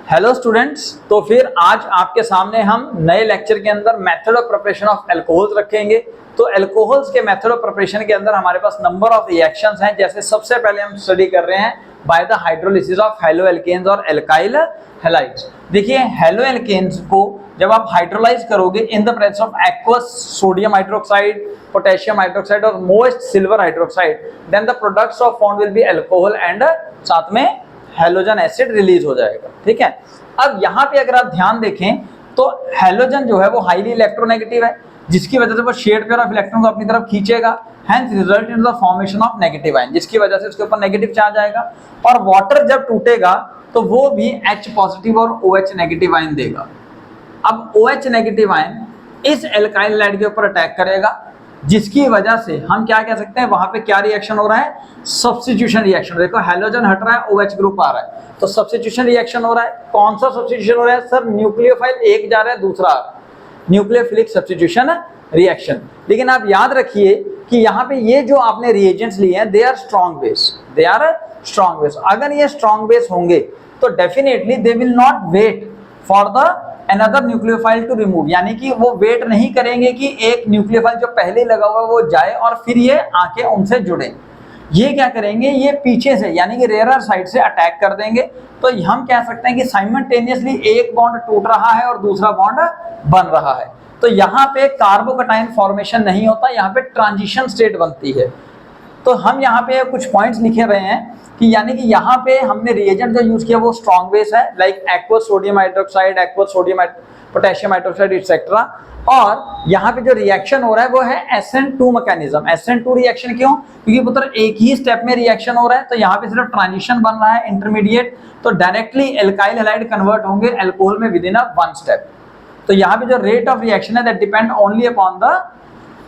Hello students, तो फिर आज आपके सामने हम नए लेक्चर के अंदर method of preparation of alcohols रखेंगे। तो अल्कोहल्स के मेथड ऑफ प्रिपरेशन के अंदर हमारे पास नंबर ऑफ रिएक्शंस हैं। जैसे सबसे पहले हम स्टडी कर रहे हैं बाय द हाइड्रोलिसिस ऑफ हैलोएल्केन्स और एल्काइल हैलाइड्स। देखिए, हैलोएल्केन्स को जब आप हाइड्रोलाइज करोगे in the presence of aqueous sodium hydroxide, potassium hydroxide और most silver hydroxide, then the products of form will be alcohol and साथ में हैलोजन एसिड रिलीज हो जाएगा। ठीक है, अब यहाँ पे अगर आप ध्यान देखें तो हैलोजन जो है वो हाईली इलेक्ट्रोनेगेटिव है, जिसकी वजह से वो शेड पेयर ऑफ इलेक्ट्रॉन को अपनी तरफ खींचेगा, hence result in the formation of negative ion, जिसकी वजह से उसके ऊपर नेगेटिव चार्ज आएगा। और वाटर जब टूटेगा तो वो भी H पॉजिटिव और OH नेगेटिव आयन देगा। अब OH नेगेटिव आयन इस एल्काइल हैलाइड के ऊपर अटैक करेगा, जिसकी वजह से हम क्या कह सकते हैं, वहां पे क्या रिएक्शन हो रहा है, सब्स्टिट्यूशन रिएक्शन। देखो, हैलोजन हट रहा है, OH ग्रुप आ रहा है, तो सब्स्टिट्यूशन रिएक्शन हो रहा है। कौन सा सब्स्टिट्यूशन हो रहा है सर? न्यूक्लियोफाइल एक जा रहा है, दूसरा आ रहा है, न्यूक्लियोफिलिक सब्स्टिट्यूशन रिएक्शन। लेकिन आप याद रखिए कि यहाँ पे ये जो आपने रिएजेंट्स लिए हैं, they are strong base, they are strong base. अगर ये स्ट्रॉन्ग बेस होंगे तो definitely they will not wait for the another nucleophile to remove, यानी कि वो वेट नहीं करेंगे कि एक न्यूक्लियोफाइल जो पहले लगा हुआ है वो जाए और फिर ये आके उनसे जुड़े। ये क्या करेंगे, ये पीछे से यानी कि रेयर साइड से अटैक कर देंगे। तो हम कह सकते हैं कि साइमल्टेनियसली एक बॉन्ड टूट रहा है और दूसरा बॉन्ड बन रहा है। तो यहाँ पे कार्बोकटाइन फॉर्मेशन नहीं होता, यहाँ पे ट्रांजिशन स्टेट बनती है। तो हम यहाँ पे कुछ पॉइंट्स लिखे हुए हैं कि यानी कि यहाँ पे हमने रिएजेंट जो यूज किया वो स्ट्रॉन्ग बेस है, like aqueous sodium hydroxide, aqueous sodium potassium hydroxide etcetera. और यहाँ पे जो रिएक्शन हो रहा है वो है SN2 मैकेनिज्म। SN2 रिएक्शन क्यों? क्योंकि पुत्र एक ही स्टेप में रिएक्शन हो रहा है, तो यहाँ पे सिर्फ ट्रांजिशन बन रहा है इंटरमीडिएट, तो डायरेक्टली एल्काइल हैलाइड कन्वर्ट होंगे अल्कोहल में विद इन वन स्टेप। तो यहाँ पे जो रेट ऑफ रिएक्शन है that depend only upon the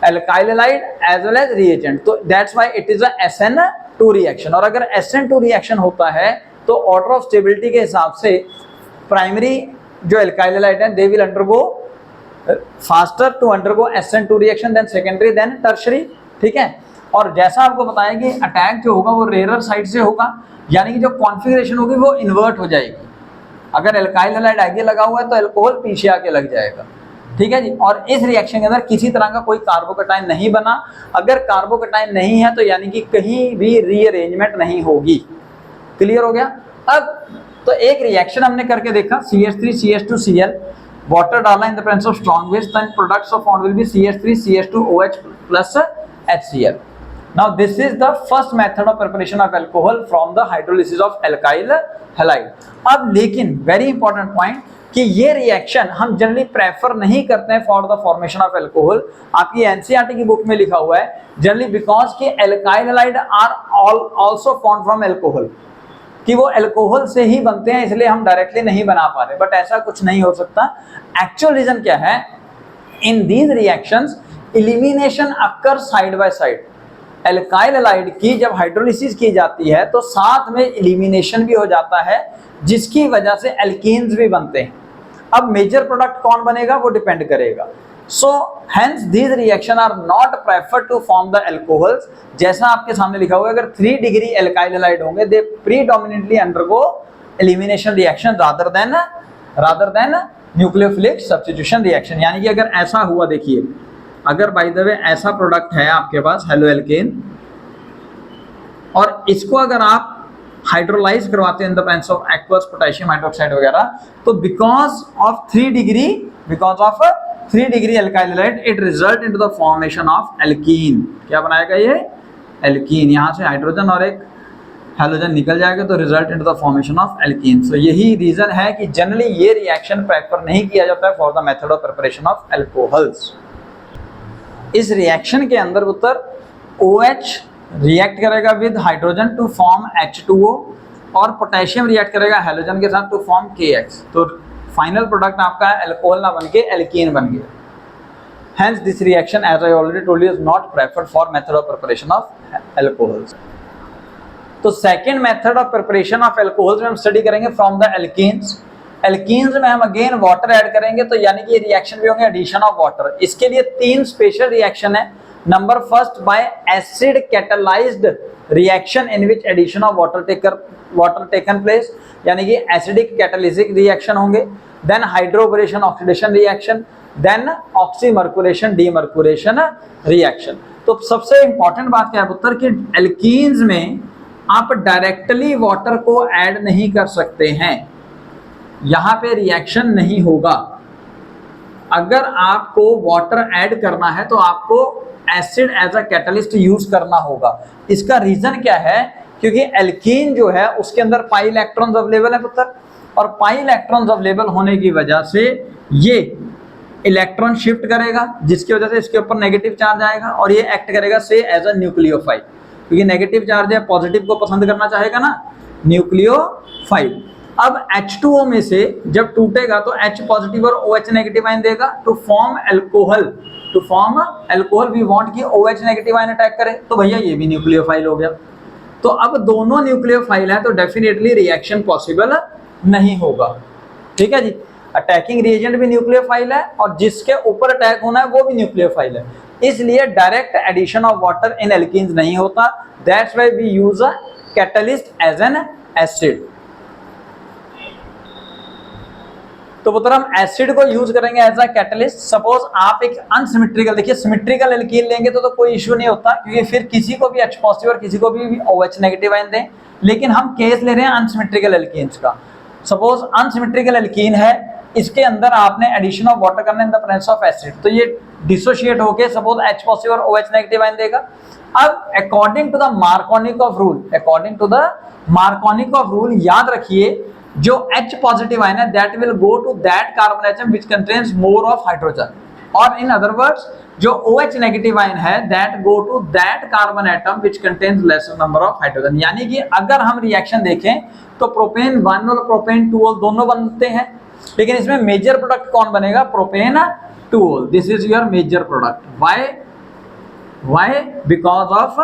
alkyl halide as well as reagent, तो that's why it is a SN2 reaction। और अगर SN2 reaction होता है तो order of stability के हिसाब से प्राइमरी जो alkyl halide है they will undergo faster to undergo SN2 reaction than secondary then tertiary। ठीक है, और जैसा आपको बताया कि अटैक जो होगा वो रेयर साइड से होगा, यानी कि जो कॉन्फ़िगरेशन होगी वो इन्वर्ट हो जाएगी। अगर alkyl halide आगे लगा हुआ है तो अल्कोहल पीछे आके लग जाएगा। ठीक है जी, और इस रिएक्शन के अंदर किसी तरह का कोई कार्बोकटाइन नहीं बना। अगर कार्बोकटाइन नहीं है तो यानी कि कहीं भी रीअरेंजमेंट नहीं होगी। क्लियर हो गया? अब तो एक रिएक्शन हमने करके देखा, CH3CH2Cl, वाटर डाला in the presence of strong base, then products of form will be CH3CH2OH plus HCl। Now this is the first method of preparation of alcohol from the hydrolysis of alkyl halide. अब लेकिन very important point कि ये reaction हम generally prefer नहीं करते हैं for the formation of alcohol. आपकी NCERT की बुक में लिखा हुआ है जनरली बिकॉज कि alkyl halide are also formed from alcohol, कि वो अल्कोहल से ही बनते हैं, इसलिए हम डायरेक्टली नहीं बना पा रहे। बट ऐसा कुछ नहीं हो सकता। एक्चुअल रीजन क्या है, in these reactions elimination occur side by side. Alkyl halide की जब हाइड्रोलिसिस की जाती है तो साथ में एलिमिनेशन भी हो जाता है, जिसकी वजह से एल्कीन्स भी बनते हैं। अब मेजर प्रोडक्ट कौन बनेगा वो डिपेंड करेगा। So hence these reaction are not preferred to form the alcohols. जैसा आपके सामने लिखा हुआ है, अगर 3 डिग्री एल्काइल हैलाइड होंगे they predominantly undergo elimination reaction rather than nucleophilic substitution reaction. यानी कि अगर ऐसा हुआ, देखिए अगर बाय द वे ऐसा प्रोडक्ट है आपके पास हैलोएल्केन, और इसको अगर आप हाइड्रोलाइज करवाते हैं इन the presence of aqueous potassium hydroxide वगैरह, तो because of 3 degree alkyl halide it result into the formation of alkene. क्या बनाएगा ये? एल्कीन। यहाँ से हाइड्रोजन और एक हैलोजन निकल जाएगा तो result into the formation of alkene. So यही रीजन है कि जनरली ये रिएक्शन प्रेफर नहीं किया जाता है for the method of preparation of alcohols. इस रिएक्शन के अंदर उत्तर OH रिएक्ट करेगा with hydrogen to form H2O और पोटेशियम रिएक्ट करेगा हैलोजन के साथ टू फॉर्म KX। तो फाइनल प्रोडक्ट आपका अल्कोहल ना बनके एल्कीन बन गया। Hence this reaction as I already told you is not preferred for method of preparation of alcohols. तो second method of preparation of alcohols में हम स्टडी करेंगे फ्रॉम द एल्कीन्स। एल्कीन्स में हम अगेन वाटर ऐड करेंगे, तो यानी कि रिएक्शन भी होंगे एडिशन ऑफ वाटर। इसके लिए 3 स्पेशल रिएक्शन है। Number first by acid catalysed reaction in which addition of water taken place, यानी कि एसिडिक कैटालिसिक रिएक्शन होंगे, then hydroboration oxidation reaction, then oxymercuration demercuration reaction. तो सबसे इंपॉर्टेंट बात क्या है पुत्र कि एल्कीन्स में आप डायरेक्टली वाटर को ऐड नहीं कर सकते हैं, यहां पे रिएक्शन नहीं होगा। अगर आपको वाटर ऐड करना है तो आपको acid as a catalyst use करना होगा। इसका रीजन क्या है, क्योंकि एल्कीन जो है उसके अंदर पाई इलेक्ट्रॉन्स अवेलेबल है पुत्र, और पाई इलेक्ट्रॉन्स अवेलेबल होने की वजह से ये इलेक्ट्रॉन शिफ्ट करेगा, जिसकी वजह से इसके ऊपर नेगेटिव चार्ज आएगा और ये एक्ट करेगा से एज अ न्यूक्लियोफाइल, क्योंकि नेगेटिव चार्ज है पॉजिटिव को पसंद करना चाहेगा ना, न्यूक्लियोफाइल। अब H2O में से जब टूटेगा तो H पॉजिटिव और OH नेगेटिव आयन देगा to form alcohol. To form alcohol we want कि OH नेगेटिव आयन अटैक करे, तो भैया ये भी न्यूक्लियोफाइल हो गया। तो अब दोनों न्यूक्लियोफाइल है तो डेफिनेटली रिएक्शन पॉसिबल नहीं होगा। ठीक है जी, अटैकिंग रिएजेंट भी न्यूक्लियोफाइल है और जिसके ऊपर अटैक होना है वो भी न्यूक्लियोफाइल है, इसलिए direct addition of water in alkenes नहीं होता। That's why we use a catalyst as an acid. तो पुत्र हम एसिड को यूज करेंगे एज अ कैटलिस्ट। सपोज आप एक अनसिमेट्रिकल, देखिए सिमेट्रिकल एल्कीन लेंगे तो कोई इश्यू नहीं होता, क्योंकि फिर किसी को भी H पॉजिटिव और किसी को भी OH नेगेटिव आयन दें, लेकिन हम केस ले रहे हैं अनसिमेट्रिकल एल्कीन्स का। सपोज अनसिमेट्रिकल एल्कीन है, इसके अंदर आपने एडिशन ऑफ वाटर करना in the presence of acid, तो ये डिसोशिएट होके सपोज H पॉजिटिव और OH नेगेटिव आयन देगा। अब according to the Markovnikov rule, according to the Markovnikov rule याद रखिए, जो H पॉजिटिव आयन है that will go to that carbon atom which contains more of hydrogen, और in other words जो OH negative ion है that go to that carbon atom which contains lesser number of hydrogen. यानी कि अगर हम reaction देखें तो propane 1 और प्रोपेन 2 दोनों बनते हैं, लेकिन इसमें मेजर प्रोडक्ट कौन बनेगा, propane 2। This is your major product. Why because of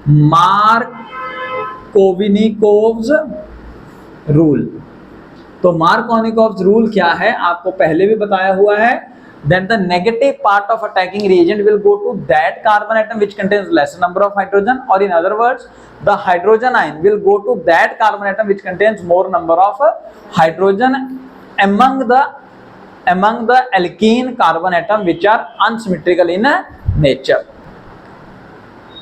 Markovnikov's rule. तो मार्कोनिकोव्स रूल क्या है आपको पहले भी बताया हुआ है, that the negative part of attacking reagent will go to that carbon atom which contains lesser number of hydrogen, or in other words the hydrogen ion will go to that carbon atom which contains more number of hydrogen among the alkene carbon atom which are unsymmetrical in nature।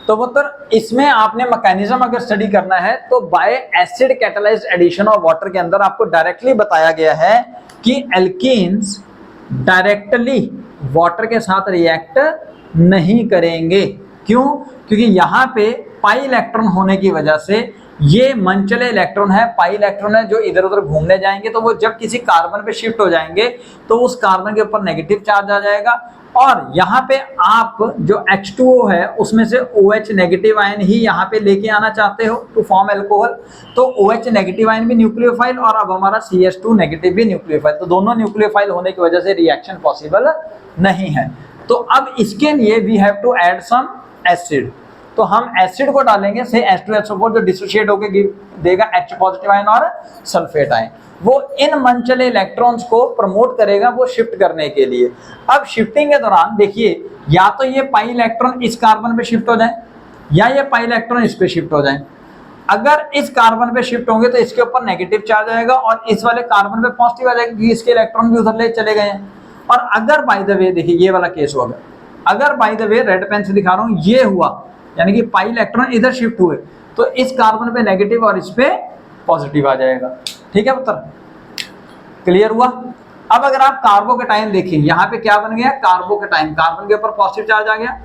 तो पुत्र इसमें आपने mechanism अगर study करना है तो by acid catalysed addition of water के अंदर आपको डायरेक्टली बताया गया है कि एल्कीन्स डायरेक्टली वाटर के साथ रिएक्ट नहीं करेंगे। क्यों? क्योंकि यहाँ पे पाई इलेक्ट्रॉन होने की वजह से ये मन चले इलेक्ट्रॉन है, पाई इलेक्ट्रॉन है जो इधर उधर घूमने जाएंगे, तो वो जब किसी कार्बन पे शिफ्ट हो जाएंगे तो उस कार्बन के ऊपर नेगेटिव चार्ज आ जाएगा, और यहाँ पे आप जो H2O है उसमें से OH नेगेटिव आयन ही यहाँ पे लेके आना चाहते हो टू फॉर्म एल्कोहल, तो OH नेगेटिव आयन भी न्यूक्लियोफाइल और अब हमारा CH2 नेगेटिव भी न्यूक्लियोफाइल, तो दोनों न्यूक्लियोफाइल होने की वजह से रिएक्शन पॉसिबल नहीं है। तो अब इसके लिए we have to add some acid, तो हम एसिड को डालेंगे से H2SO4 जो डिसोशिएट होकर देगा H पॉजिटिव आयन और सल्फेट आयन, वो इन मनचले इलेक्ट्रॉन्स को प्रमोट करेगा वो शिफ्ट करने के लिए। अब शिफ्टिंग के दौरान देखिए या तो ये पाई इलेक्ट्रॉन इस कार्बन पे शिफ्ट हो जाए या ये पाई इलेक्ट्रॉन इस पे शिफ्ट हो जाए। अगर इस कार्बन पे शिफ्ट होंगे तो इसके ऊपर नेगेटिव चार्ज आएगा और इस वाले कार्बन पे पॉजिटिव आ जाएगा क्योंकि इसके इलेक्ट्रॉन भी उधर ले चले गए हैं। और अगर बाय द वे देखिए ये वाला केस हुआ, अगर by the way red pen से दिखा रहा हूं ये हुआ, यानी कि पाई इलेक्ट्रॉन इधर शिफ्ट हुए तो इस कार्बन पे नेगेटिव और इस पे पॉजिटिव आ जाएगा। ठीक है पुत्र, क्लियर हुआ? अब अगर आप कार्बोकेटाइन देखें यहाँ पे क्या बन गया, कार्बोकेटाइन, कार्बन के ऊपर पॉजिटिव चार्ज आ गया,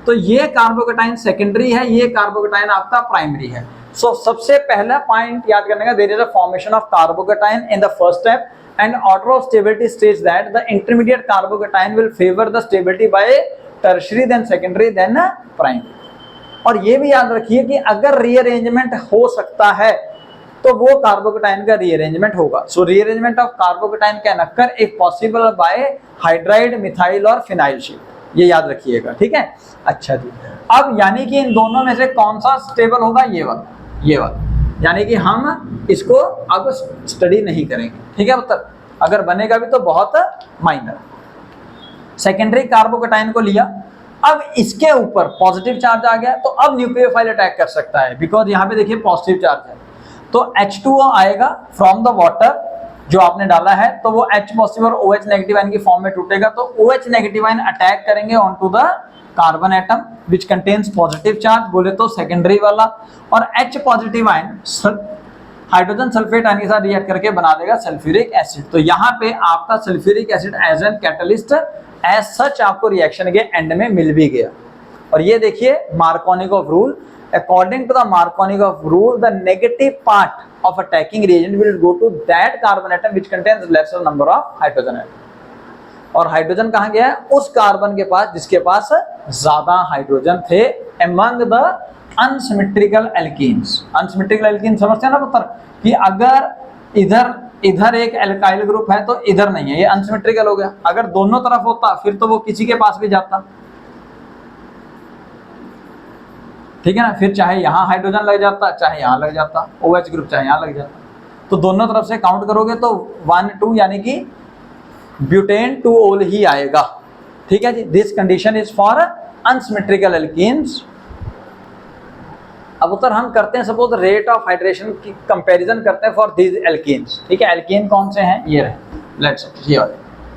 तो ये कार्बोकेटाइन सेकेंडरी है, ये कार्बोकेटाइन आपका प्राइमरी है। सो सबसे पहला पॉइंट याद करने का, there is a formation of carbocation in the first step and order of stability states that the intermediate carbocation will favor the stability by tertiary then secondary then primary। और ये भी याद रखिए कि अगर रीअरेंजमेंट हो सकता है तो वो कार्बोकेटाइन का रीअरेंजमेंट होगा। So rearrangement of carbocation can occur if possible by hydride, methyl और फिनाइल शिफ्ट, ये याद रखिएगा। ठीक है, अच्छा जी। अब यानी कि इन दोनों में से कौन सा स्टेबल होगा, ये वाला, यानी कि हम इसको अब स्टडी नहीं करेंगे। ठीक है पुत्र, अगर बनेगा भी तो बहुत माइनर। सेकेंडरी कार्बोकेटाइन को लिया अब इसके ऊपर पॉजिटिव चार्ज आ गया तो अब न्यूक्लियोफाइल अटैक कर सकता है, बिकॉज यहाँ पे देखिए पॉजिटिव चार्ज है। तो H2O आएगा फ्रॉम द वाटर जो आपने डाला है, तो वो H पॉजिटिव और OH नेगेटिव आयन की फॉर्म में टूटेगा, तो OH नेगेटिव आयन अटैक करेंगे on to the carbon atom which contains positive charge, बोले तो सेकेंडरी वाला, और H positive ion hydrogen sulphate ion के साथ रिएक्ट करके बना देगा सल्फ्यूरिक एसिड। तो यहाँ पे आपका sulphuric acid as an catalyst as such आपको रिएक्शन के एंड में मिल भी गया। और ये देखिए Markovnikov rule, according to the Markovnikov rule, the negative part of attacking reagent will go to that carbon atom which contains lesser number of hydrogen atom. और hydrogen कहाँ गया है? उस कार्बन के पास जिसके पास ज्यादा हाइड्रोजन थे among the unsymmetrical alkenes. unsymmetrical alkenes समझते हैं ना पुत्र, कि अगर इधर एक एल्काइल ग्रुप है तो इधर नहीं है, ये अनसिमेट्रिकल हो गया। अगर दोनों तरफ होता फिर तो वो किसी के पास भी जाता, ठीक है ना, फिर चाहे यहाँ हाइड्रोजन लग जाता चाहे यहाँ लग जाता, OH ग्रुप चाहे यहाँ लग जाता, तो दोनों तरफ से काउंट करोगे तो 1 2 यानी कि ब्यूटेन 2 ओल ही आएगा, ठीक है जी। This condition is for unsymmetrical alkenes. अब उत्तर हम करते हैं सपोज रेट ऑफ हाइड्रेशन की कंपैरिजन करते हैं फॉर दीज एल्कीन्स, ठीक है। एल्कीन कौन से हैं? ये रहे, लेट्स ये वाले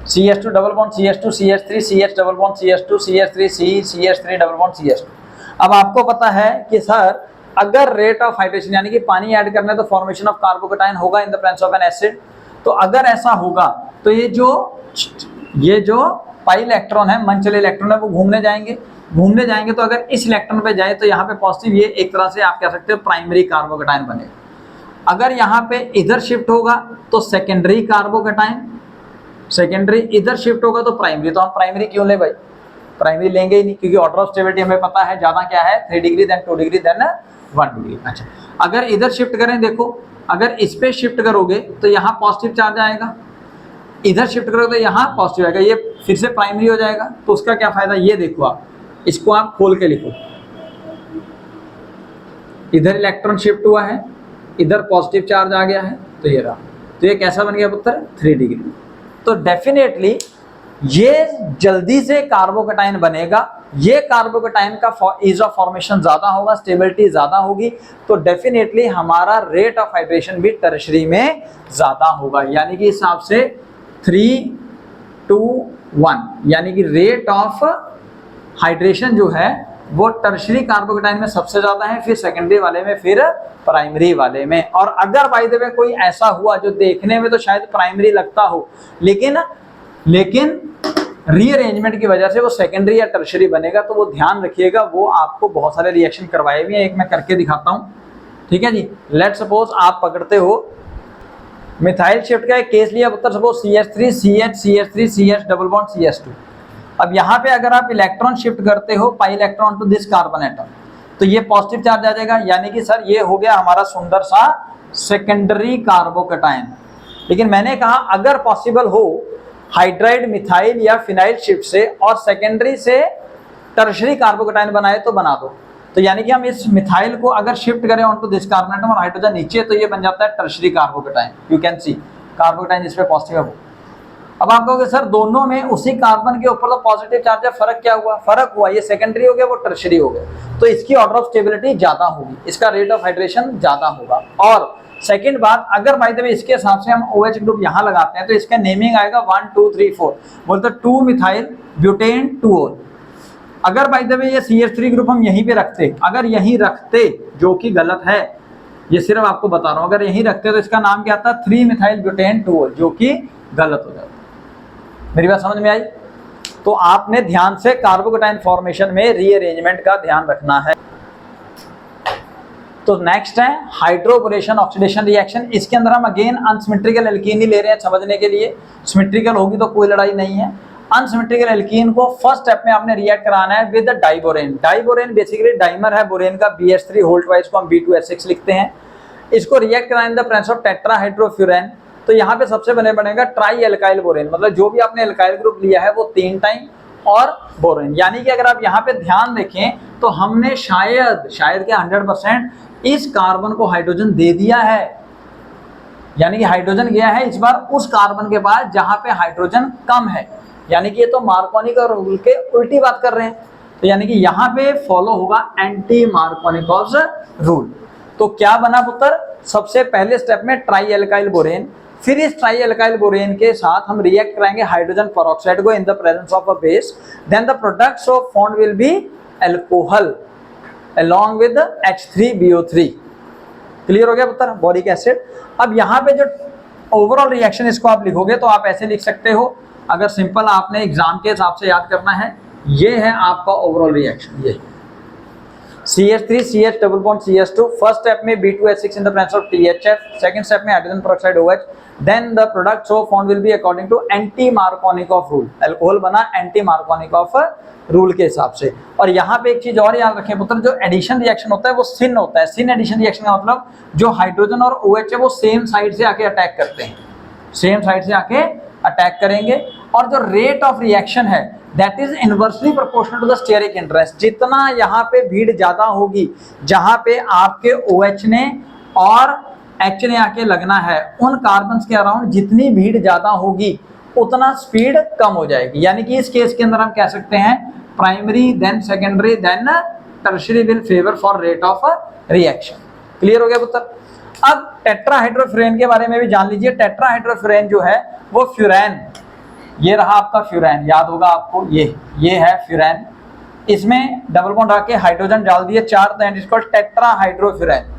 CH2 double bond CH2 CH3 CH double bond CH2 CH3 CH3 double bond CH2। अब आपको पता है कि सर अगर रेट ऑफ हाइड्रेशन यानी कि पानी ऐड करना है तो फॉर्मेशन ऑफ कार्बोकेटाइन होगा इन the presence of N acid. तो अगर ऐसा होगा तो ये जो पाई इलेक्ट्रॉन है, मंचले इलेक्ट्रॉन है, वो घूमने जाएंगे तो अगर इस इलेक्ट्रॉन पे जाए तो यहाँ पे पॉजिटिव, ये एक तरह से आप कह सकते हो प्राइमरी कार्बोकेटाइन बनेगा। अगर यहाँ पे इधर शिफ्ट होगा तो सेकेंडरी कार्बोकेटाइन, सेकेंडरी इधर शिफ्ट होगा तो प्राइमरी। तो हम प्राइमरी क्यों ले भाई? प्राइमरी लेंगे ही नहीं, क्योंकि ऑर्डर ऑफ स्टेबिलिटी हमें पता है ज्यादा क्या है, 3 degree then 2 degree then 1 degree. अच्छा, अगर इधर शिफ्ट करें, देखो अगर इस पे शिफ्ट करोगे तो यहाँ पॉजिटिव चार्ज आएगा, इधर शिफ्ट करोगे तो यहाँ पॉजिटिव आएगा, ये फिर से प्राइमरी हो जाएगा। तो उसका क्या फायदा, ये देखो आप इसको आप खोल के लिखो, इधर इलेक्ट्रॉन शिफ्ट हुआ है, इधर पॉजिटिव चार्ज आ गया है, तो ये रहा। तो ये कैसा बन गया पुत्र? 3 डिग्री। तो डेफिनेटली ये जल्दी से कार्बोकेटाइन बनेगा, ये कार्बोकेटाइन का ईज ऑफ फॉर्मेशन ज्यादा होगा, स्टेबिलिटी ज्यादा होगी, तो डेफिनेटली हमारा रेट ऑफ हाइड्रेशन भी टर्शरी में ज्यादा होगा। यानी कि इस हिसाब से 3 2 1 यानी कि रेट ऑफ हाइड्रेशन जो है वो टर्शरी कार्बोकेटाइन में सबसे ज्यादा है, फिर सेकेंडरी वाले में, फिर प्राइमरी वाले में। और अगर बाय द वे कोई ऐसा हुआ जो देखने में तो शायद प्राइमरी लगता हो, लेकिन रीअरेंजमेंट की वजह से वो सेकेंडरी या टर्शरी बनेगा, तो वो ध्यान रखिएगा। वो आपको बहुत सारे रिएक्शन करवाए भी हैं, एक मैं करके दिखाता हूँ, ठीक है जी। लेट सपोज आप पकड़ते हो मिथाइल शिफ्ट का एक केस लिया पुत्र, suppose CH3 CH CH3 CH double bond CH2। अब यहाँ पे अगर आप इलेक्ट्रॉन शिफ्ट करते हो pi electron to this carbon atom, तो ये पॉजिटिव चार्ज आ जाएगा, यानी कि सर ये हो गया हमारा सुंदर सा सेकेंडरी कार्बोकेटाइन। लेकिन मैंने कहा अगर पॉसिबल हो हाइड्राइड मिथाइल या फिनाइल शिफ्ट से और सेकेंडरी से टर्शरी कार्बोकेटाइन बनाए तो बना दो। तो यानी कि हम इस मिथाइल को अगर शिफ्ट करें on to this carbon atom और हाइड्रोजन नीचे, तो ये बन जाता है tertiary carbocation. You can see carbocation जिस पे पॉजिटिव है वो। अब आप कहोगे सर दोनों में उसी कार्बन के ऊपर तो पॉजिटिव चार्ज है, फर्क क्या हुआ? फर्क हुआ ये सेकेंडरी हो गया, वो टर्शरी हो गया, तो इसकी ऑर्डर ऑफ स्टेबिलिटी ज्यादा होगी, इसका रेट ऑफ हाइड्रेशन ज्यादा होगा। और सेकंड बात, अगर बाय द वे इसके हिसाब से हम OH ग्रुप यहाँ लगाते हैं तो इसका नेमिंग आएगा 1 2 3 4, बोलते 2 मिथाइल ब्यूटेन 2 ओल। अगर बाय द वे ये CH3 ग्रुप हम यहीं पे रखते, अगर यहीं रखते, जो कि गलत है, ये सिर्फ आपको बता रहा हूं, अगर यहीं रखते तो इसका नाम क्या आता? 3 मिथाइल ब्यूटेन 2 ओल, जो कि गलत हो जाता। मेरी बात समझ में आई? तो आपने ध्यान से कार्बोकेटाइन फॉर्मेशन में रीअरेंजमेंट का ध्यान रखना है। तो नेक्स्ट है हाइड्रोबोरेशन ऑक्सीडेशन रिएक्शन। इसके अंदर हम अगेन अनसिमेट्रिकल एल्कीन ही ले रहे हैं समझने के लिए, सिमेट्रिकल होगी तो कोई लड़ाई नहीं है। अनसिमेट्रिकल एल्कीन को फर्स्ट स्टेप में आपने रिएक्ट कराना है with diborane. Diborane basically dimer है बोरेन का, BH3 होल्ड वाइज को हम B2H6 लिखते हैं। इसको रिएक्ट कराना इन द प्रेजेंस ऑफ टेट्राहाइड्रोफ्यूरेन। तो यहाँ पे सबसे बनेगा ट्राई एल्काइल बोरेन, मतलब जो भी आपने एल्काइल ग्रुप लिया है वो 3 टाइम और बोरेन। यानी कि अगर आप यहाँ पे ध्यान देखें तो हमने शायद क्या 100% इस कार्बन को हाइड्रोजन दे दिया है, यानी कि हाइड्रोजन गया है इस बार उस कार्बन के पास जहां पे हाइड्रोजन कम है। यानी कि ये तो मार्कोनिकॉफ रूल के उल्टी बात कर रहे हैं। तो यानी कि यहाँ पे फॉलो होगा एंटी मार्कोनिकॉव्स रूल। तो क्या बना पुत्र, सबसे पहले स्टेप में ट्राई एल्काइल बोरेन, फिर इस ट्राई एल्काइल बोरेन के साथ हम रिएक्ट कराएंगे हाइड्रोजन पेरोक्साइड को in the presence of a base, then the products of formed will be alcohol along with H3BO3। Clear हो गया पुत्र, बोरिक एसिड। अब यहाँ पे जो ओवरऑल रिएक्शन इसको आप लिखोगे तो आप ऐसे लिख सकते हो, अगर सिंपल आपने एग्जाम के हिसाब से याद करना है, ये है आपका ओवरऑल रिएक्शन, ये CH3 CH double bond CH2, first step में B2H6 in the presence of THF, second step में hydrogen peroxide OH, then the products of form will be according to anti Markovnikov rule. Alcohol बना anti Markovnikov rule के हिसाब से। और यहाँ पे एक चीज और याद रखें पुत्र, जो एडिशन रिएक्शन होता है वो सिन होता है। सिन एडिशन रिएक्शन का मतलब जो हाइड्रोजन और OH है वो सेम साइड से आके अटैक करते हैं, सेम साइड से आके अटैक करेंगे। और जो रेट ऑफ रिएक्शन है that is inversely proportional to the steric interest. जितना यहाँ पे भीड़ ज्यादा होगी, जहाँ पे आपके OH ने और H ने आके लगना है, उन कार्बन्स के अराउंड जितनी भीड़ ज्यादा होगी उतना स्पीड कम हो जाएगी। यानी कि इस केस के अंदर हम कह सकते हैं primary then secondary then tertiary will favour for rate of reaction. Clear हो गया पुत्र। अब टेट्राहाइड्रोफ्यूरेन के बारे में भी जान लीजिए। टेट्राहाइड्रोफ्यूरेन जो है वो फ्यूरैन, ये रहा आपका फ्यूरैन, याद होगा आपको, ये है फ्यूरैन। इसमें डबल बॉन्ड आके हाइड्रोजन डाल दिए 4, and is called tetrahydrofuran.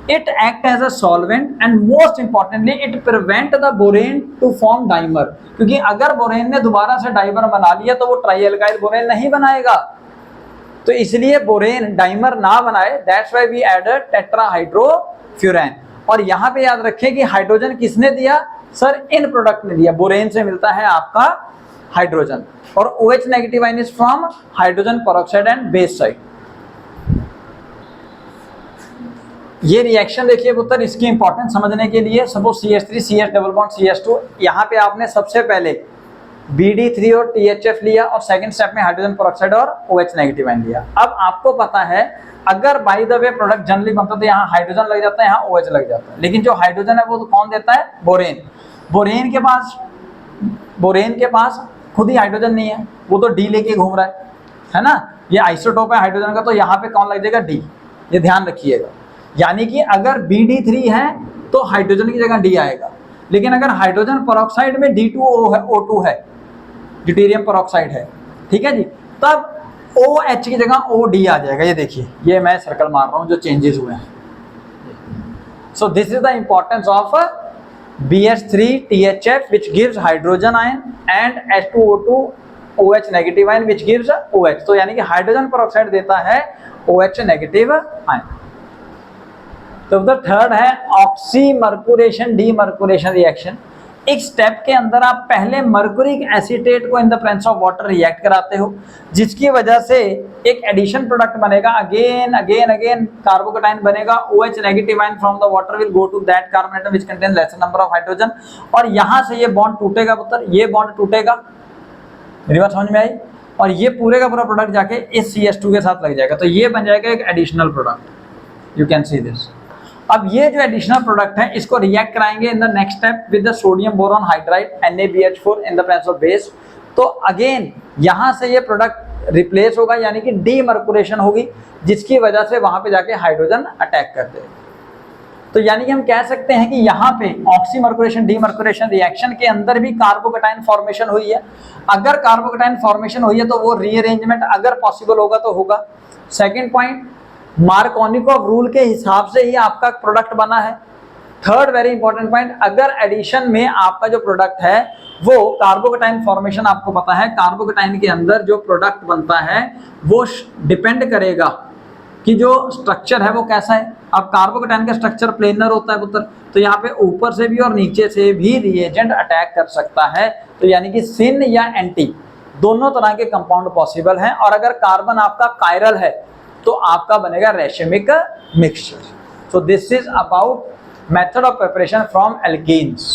It act as a solvent and most importantly it prevent the borane to form dimer। क्योंकि अगर बोरेन ने दोबारा से डाइमर बना लिया तो वो ट्राइएल्काइल बोरेन नहीं बनाएगा, तो इसलिए बोरेन डाइमर ना बनाए, दैट्स व्हाई वी एडेड टेट्राहाइड्रोफ्यूरैन। और यहाँ पे याद रखें कि हाइड्रोजन किसने दिया सर, इन प्रोडक्ट ने दिया। बोरेन से मिलता है आपका हाइड्रोजन और OH negative ion is from hydrogen peroxide and base side. ये रिएक्शन देखिए पुत्र, इसकी इंपॉर्टेंस समझने के लिए, suppose CH3 CH double bond CH2, यहाँ पे आपने सबसे पहले BD3 और THF लिया और सेकंड स्टेप में हाइड्रोजन पेरोक्साइड और OH नेगेटिव आयन लिया। अब आपको पता है अगर by the way product generally बनता है तो यहाँ हाइड्रोजन लग जाता है, यहाँ OH लग जाता है, लेकिन जो हाइड्रोजन है वो तो कौन देता है, बोरेन। बोरेन के पास खुद ही हाइड्रोजन नहीं है, वो तो D लेके घूम रहा है ना, ये आइसोटोप है हाइड्रोजन का, तो यहाँ पे कौन लग जाएगा, D। ये ध्यान रखिएगा। यानी कि अगर BD3 है तो हाइड्रोजन की जगह D आएगा, लेकिन अगर हाइड्रोजन पेरोक्साइड में D2O है, O2 है, ड्यूटेरियम पेरोक्साइड है, ठीक है जी, तब OH की जगह OD आ जाएगा। ये देखिए, ये मैं सर्कल मार रहा हूं जो चेंजेस हुए हैं। सो this is the importance of BH3 THF which gives hydrogen ion and H2O2 OH negative ion which gives OH। तो यानी कि हाइड्रोजन पेरोक्साइड देता है OH नेगेटिव आयन। तो द थर्ड है ऑक्सीमर्कुरेशन डीमर्कुरेशन रिएक्शन। एक स्टेप के अंदर आप पहले मर्कुरिक एसीटेट को in the presence of water react कराते हो, जिसकी वजह से एक एडिशन प्रोडक्ट बनेगा, अगेन कार्बोकेटाइन बनेगा, OH negative ion from the water will go to that carbon atom which contain lesser number of hydrogen, और यहां से ये बॉन्ड टूटेगा पुत्र, ये बॉन्ड टूटेगा, मेरी बात समझ में आई, और ये पूरे का पूरा प्रोडक्ट जाके इस CH2 के साथ लग जाएगा, तो ये बन जाएगा एक additional product. You can see this. अब ये जो एडिशनल प्रोडक्ट है इसको रिएक्ट कराएंगे in the next step with the sodium boron hydride NaBH4 in the presence of base. तो अगेन यहां से ये प्रोडक्ट रिप्लेस होगा, यानी कि डीमर्कुरेशन होगी, जिसकी वजह से वहां पे जाके हाइड्रोजन अटैक कर देगा। तो यानी कि हम कह सकते हैं कि यहाँ पे ऑक्सीमर्कुरेशन डीमर्कुरेशन रिएक्शन के अंदर भी कार्बोकेटाइन फॉर्मेशन हुई है। अगर कार्बोकेटाइन फॉर्मेशन हुई है तो वो रीअरेंजमेंट अगर पॉसिबल होगा तो होगा। सेकंड पॉइंट, मार्कोनिकॉफ रूल के हिसाब से ही आपका प्रोडक्ट बना है। थर्ड वेरी इंपॉर्टेंट पॉइंट, अगर एडिशन में आपका जो प्रोडक्ट है वो कार्बोकेटाइन फॉर्मेशन, आपको पता है कार्बोकेटाइन के अंदर जो प्रोडक्ट बनता है वो डिपेंड करेगा कि जो स्ट्रक्चर है वो कैसा है। अब कार्बोकेटाइन का स्ट्रक्चर प्लेनर होता है पुत्र, तो यहाँ पे ऊपर से भी और नीचे से भी रिएजेंट अटैक कर सकता है। तो यानी कि सिन या एंटी दोनों तरह के कंपाउंड पॉसिबल हैं। और अगर कार्बन आपका कायरल है तो आपका बनेगा racemic mixture. So this is about method of preparation from alkenes.